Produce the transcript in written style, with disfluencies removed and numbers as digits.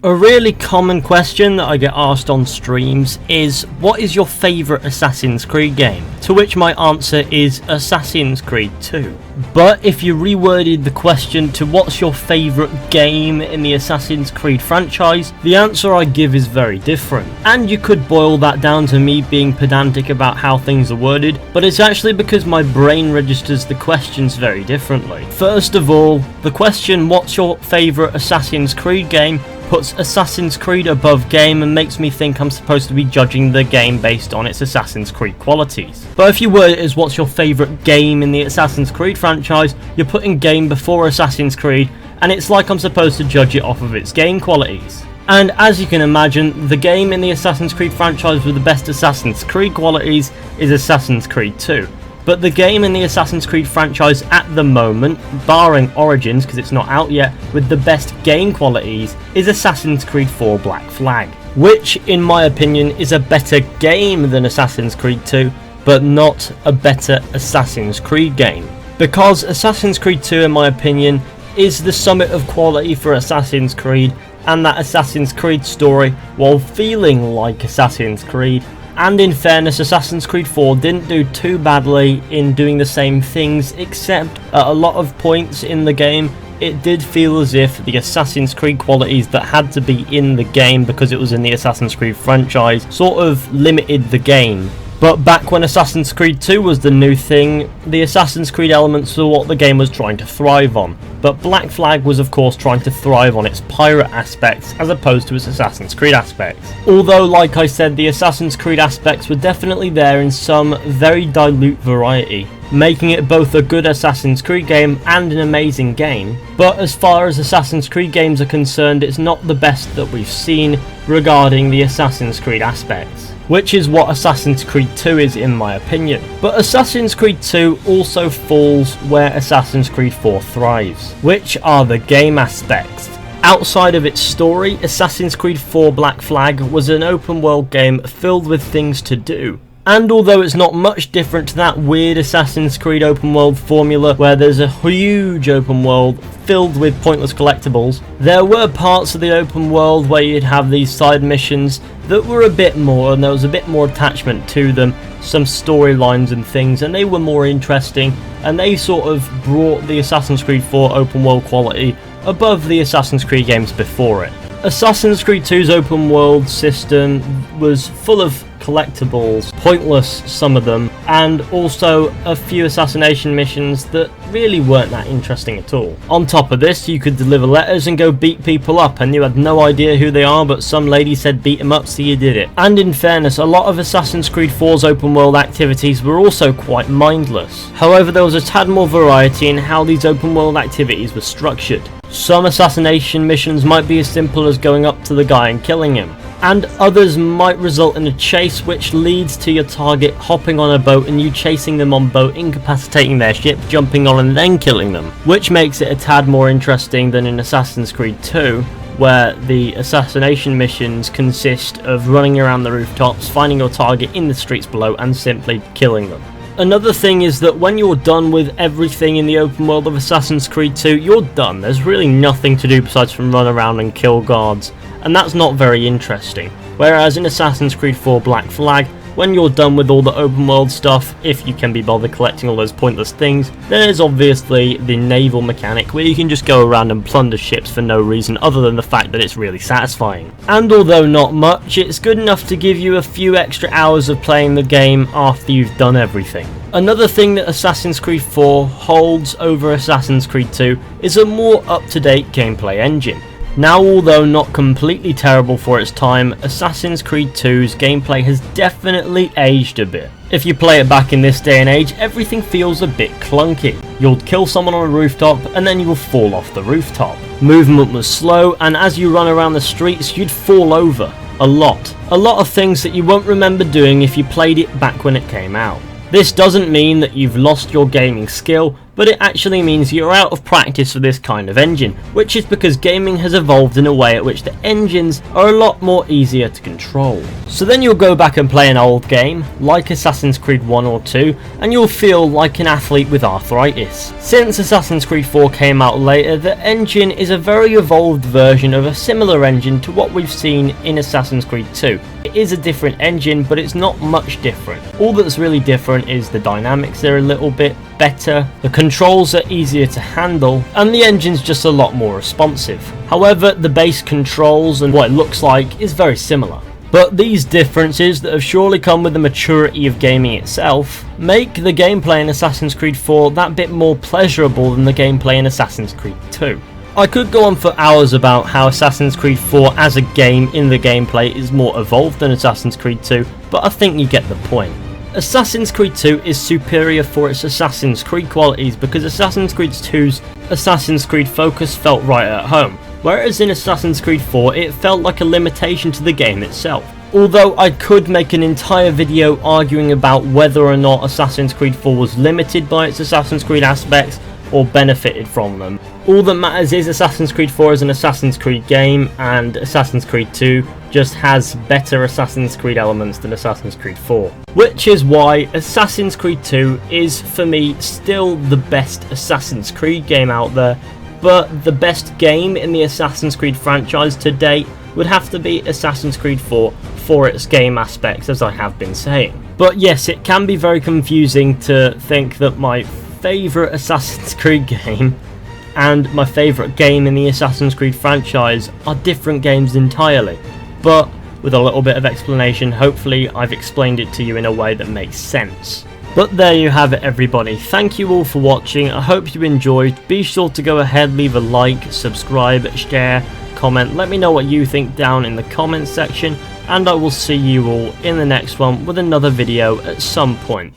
A really common question that I get asked on streams is, what is your favourite Assassin's Creed game? To which my answer is Assassin's Creed 2. But if you reworded the question to what's your favourite game in the Assassin's Creed franchise, the answer I give is very different. And you could boil that down to me being pedantic about how things are worded, but it's actually because my brain registers the questions very differently. First of all, the question, what's your favourite Assassin's Creed game, puts Assassin's Creed above game and makes me think I'm supposed to be judging the game based on its Assassin's Creed qualities. But if you word it as what's your favourite game in the Assassin's Creed franchise, you're putting game before Assassin's Creed, and it's like I'm supposed to judge it off of its game qualities. And as you can imagine, the game in the Assassin's Creed franchise with the best Assassin's Creed qualities is Assassin's Creed 2. But the game in the Assassin's Creed franchise at the moment, barring Origins because it's not out yet, with the best game qualities is Assassin's Creed 4 Black Flag, which in my opinion is a better game than Assassin's Creed 2, but not a better Assassin's Creed game. Because Assassin's Creed 2 in my opinion is the summit of quality for Assassin's Creed, and that Assassin's Creed story, while feeling like Assassin's Creed, and in fairness, Assassin's Creed 4 didn't do too badly in doing the same things, except at a lot of points in the game it did feel as if the Assassin's Creed qualities that had to be in the game because it was in the Assassin's Creed franchise sort of limited the game. But back when Assassin's Creed 2 was the new thing, the Assassin's Creed elements were what the game was trying to thrive on. But Black Flag was of course trying to thrive on its pirate aspects as opposed to its Assassin's Creed aspects. Although, like I said, the Assassin's Creed aspects were definitely there in some very dilute variety, making it both a good Assassin's Creed game and an amazing game. But as far as Assassin's Creed games are concerned, it's not the best that we've seen regarding the Assassin's Creed aspects, which is what Assassin's Creed 2 is in my opinion. But Assassin's Creed 2 also falls where Assassin's Creed 4 thrives, which are the game aspects. Outside of its story, Assassin's Creed 4 Black Flag was an open world game filled with things to do. And although it's not much different to that weird Assassin's Creed open world formula where there's a huge open world filled with pointless collectibles, there were parts of the open world where you'd have these side missions that were a bit more, and there was a bit more attachment to them, some storylines and things, and they were more interesting, and they sort of brought the Assassin's Creed 4 open world quality above the Assassin's Creed games before it. Assassin's Creed 2's open world system was full of collectibles, pointless some of them, and also a few assassination missions that really weren't that interesting at all. On top of this, you could deliver letters and go beat people up, and you had no idea who they are, but some lady said beat them up, so you did it. And in fairness, a lot of Assassin's Creed 4's open world activities were also quite mindless. However, there was a tad more variety in how these open world activities were structured. Some assassination missions might be as simple as going up to the guy and killing him, and others might result in a chase which leads to your target hopping on a boat and you chasing them on boat, incapacitating their ship, jumping on and then killing them, which makes it a tad more interesting than in Assassin's Creed 2, where the assassination missions consist of running around the rooftops, finding your target in the streets below and simply killing them. Another thing is that when you're done with everything in the open world of Assassin's Creed 2, you're done. There's really nothing to do besides from run around and kill guards, and that's not very interesting. Whereas in Assassin's Creed 4 Black Flag, when you're done with all the open world stuff, if you can be bothered collecting all those pointless things, there's obviously the naval mechanic where you can just go around and plunder ships for no reason other than the fact that it's really satisfying. And although not much, it's good enough to give you a few extra hours of playing the game after you've done everything. Another thing that Assassin's Creed 4 holds over Assassin's Creed 2 is a more up-to-date gameplay engine. Now, although not completely terrible for its time, Assassin's Creed 2's gameplay has definitely aged a bit. If you play it back in this day and age, everything feels a bit clunky. You'll kill someone on a rooftop and then you will fall off the rooftop. Movement was slow, and as you run around the streets you'd fall over. A lot of things that you won't remember doing if you played it back when it came out. This doesn't mean that you've lost your gaming skill, but it actually means you're out of practice for this kind of engine, which is because gaming has evolved in a way at which the engines are a lot more easier to control. So then you'll go back and play an old game, like Assassin's Creed 1 or 2, and you'll feel like an athlete with arthritis. Since Assassin's Creed 4 came out later, the engine is a very evolved version of a similar engine to what we've seen in Assassin's Creed 2. It is a different engine, but it's not much different. All that's really different is the dynamics are a little bit better, the controls are easier to handle, and the engine's just a lot more responsive. However, the base controls and what it looks like is very similar. But these differences that have surely come with the maturity of gaming itself make the gameplay in Assassin's Creed 4 that bit more pleasurable than the gameplay in Assassin's Creed 2. I could go on for hours about how Assassin's Creed 4 as a game in the gameplay is more evolved than Assassin's Creed 2, but I think you get the point. Assassin's Creed 2 is superior for its Assassin's Creed qualities because Assassin's Creed 2's Assassin's Creed focus felt right at home, whereas in Assassin's Creed 4 it felt like a limitation to the game itself. Although I could make an entire video arguing about whether or not Assassin's Creed 4 was limited by its Assassin's Creed aspects or benefited from them. All that matters is Assassin's Creed 4 is an Assassin's Creed game, and Assassin's Creed 2 just has better Assassin's Creed elements than Assassin's Creed 4. Which is why Assassin's Creed 2 is, for me, still the best Assassin's Creed game out there, but the best game in the Assassin's Creed franchise to date would have to be Assassin's Creed 4 for its game aspects, as I have been saying. But yes, it can be very confusing to think that my favourite Assassin's Creed game and my favourite game in the Assassin's Creed franchise are different games entirely, but with a little bit of explanation, hopefully I've explained it to you in a way that makes sense. But there you have it, everybody. Thank you all for watching. I hope you enjoyed. Be sure to go ahead, leave a like, subscribe, share, comment, let me know what you think down in the comments section, and I will see you all in the next one with another video at some point.